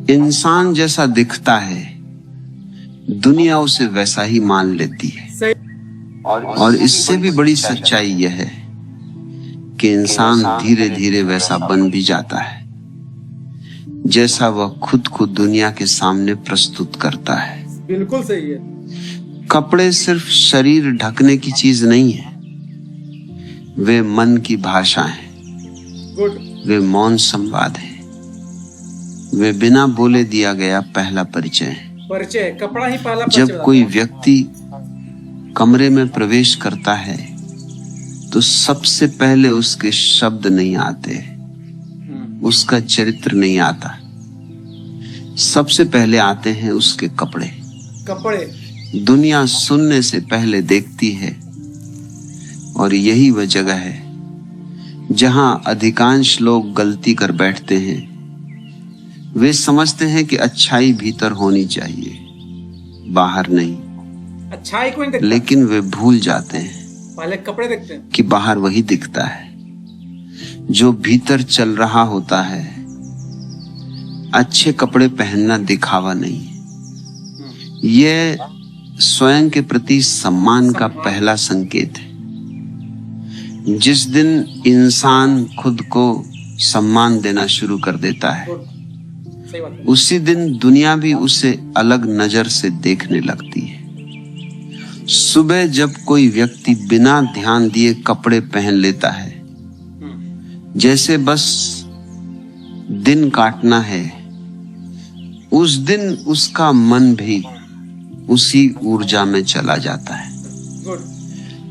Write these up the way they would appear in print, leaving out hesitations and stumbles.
इंसान जैसा दिखता है दुनिया उसे वैसा ही मान लेती है। और इससे भी बड़ी सच्चाई यह है कि इंसान धीरे धीरे वैसा बन भी जाता है जैसा वह खुद को दुनिया के सामने प्रस्तुत करता है। बिल्कुल सही है। कपड़े सिर्फ शरीर ढकने की चीज नहीं है, वे मन की भाषा है, वे मौन संवाद है, वे बिना बोले दिया गया पहला परिचय है। कपड़ा ही पहला परिचय। जब कोई व्यक्ति कमरे में प्रवेश करता है तो सबसे पहले उसके शब्द नहीं आते, उसका चरित्र नहीं आता, सबसे पहले आते हैं उसके कपड़े। दुनिया सुनने से पहले देखती है और यही वह जगह है जहां अधिकांश लोग गलती कर बैठते हैं। वे समझते हैं कि अच्छाई भीतर होनी चाहिए, बाहर नहीं। अच्छाई को नहीं देखते, लेकिन वे भूल जाते हैं पहले कपड़े देखते हैं कि बाहर वही दिखता है जो भीतर चल रहा होता है। अच्छे कपड़े पहनना दिखावा नहीं है, यह स्वयं के प्रति सम्मान का पहला संकेत है। जिस दिन इंसान खुद को सम्मान देना शुरू कर देता है उसी दिन दुनिया भी उसे अलग नजर से देखने लगती है। सुबह जब कोई व्यक्ति बिना ध्यान दिए कपड़े पहन लेता है जैसे बस दिन काटना है, उस दिन उसका मन भी उसी ऊर्जा में चला जाता है।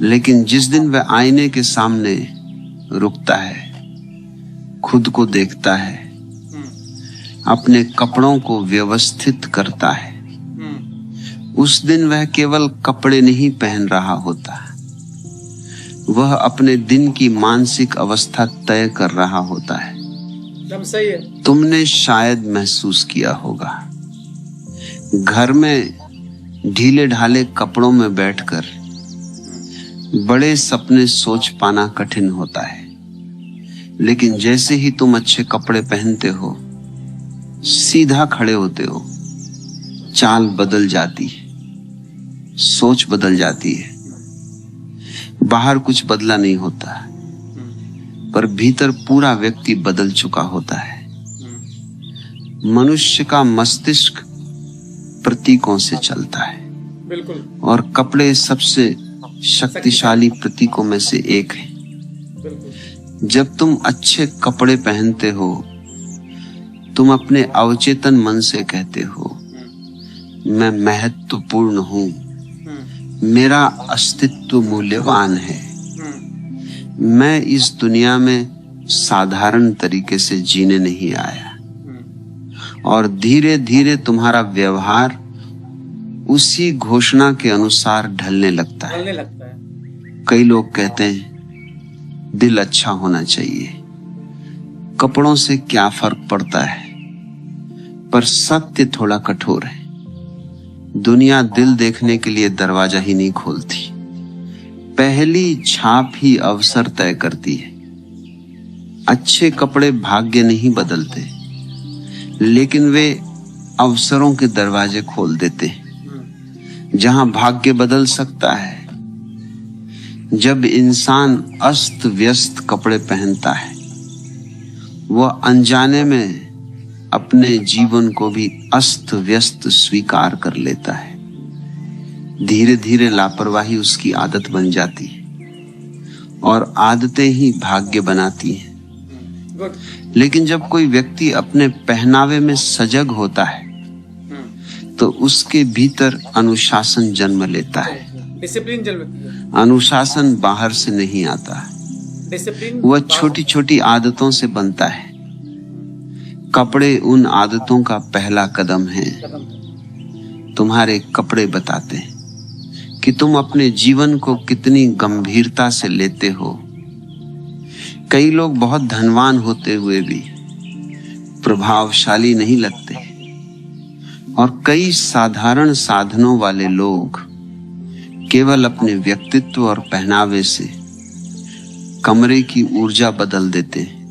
लेकिन जिस दिन वह आईने के सामने रुकता है, खुद को देखता है, अपने कपड़ों को व्यवस्थित करता है, उस दिन वह केवल कपड़े नहीं पहन रहा होता, वह अपने दिन की मानसिक अवस्था तय कर रहा होता है। एकदम सही है। तुमने शायद महसूस किया होगा, घर में ढीले ढाले कपड़ों में बैठकर बड़े सपने सोच पाना कठिन होता है, लेकिन जैसे ही तुम अच्छे कपड़े पहनते हो, सीधा खड़े होते हो, चाल बदल जाती है, सोच बदल जाती है। बाहर कुछ बदला नहीं होता, पर भीतर पूरा व्यक्ति बदल चुका होता है। मनुष्य का मस्तिष्क प्रतीकों से चलता है, बिल्कुल, और कपड़े सबसे शक्तिशाली प्रतीकों में से एक है। जब तुम अच्छे कपड़े पहनते हो, तुम अपने अवचेतन मन से कहते हो, मैं महत्वपूर्ण हूं, मेरा अस्तित्व मूल्यवान है, मैं इस दुनिया में साधारण तरीके से जीने नहीं आया। और धीरे धीरे तुम्हारा व्यवहार उसी घोषणा के अनुसार ढलने लगता है। कई लोग कहते हैं दिल अच्छा होना चाहिए, कपड़ों से क्या फर्क पड़ता है, पर सत्य थोड़ा कठोर है। दुनिया दिल देखने के लिए दरवाजा ही नहीं खोलती, पहली छाप ही अवसर तय करती है। अच्छे कपड़े भाग्य नहीं बदलते, लेकिन वे अवसरों के दरवाजे खोल देते हैं जहां भाग्य बदल सकता है। जब इंसान अस्त व्यस्त कपड़े पहनता है, वह अनजाने में अपने जीवन को भी अस्त व्यस्त स्वीकार कर लेता है। धीरे धीरे लापरवाही उसकी आदत बन जाती है और आदतें ही भाग्य बनाती हैं। लेकिन जब कोई व्यक्ति अपने पहनावे में सजग होता है तो उसके भीतर अनुशासन जन्म लेता है। डिसिप्लिन जन्म। अनुशासन बाहर से नहीं आता, वह छोटी छोटी आदतों से बनता है। कपड़े उन आदतों का पहला कदम है। तुम्हारे कपड़े बताते हैं कि तुम अपने जीवन को कितनी गंभीरता से लेते हो। कई लोग बहुत धनवान होते हुए भी प्रभावशाली नहीं लगते, और कई साधारण साधनों वाले लोग केवल अपने व्यक्तित्व और पहनावे से कमरे की ऊर्जा बदल देते हैं।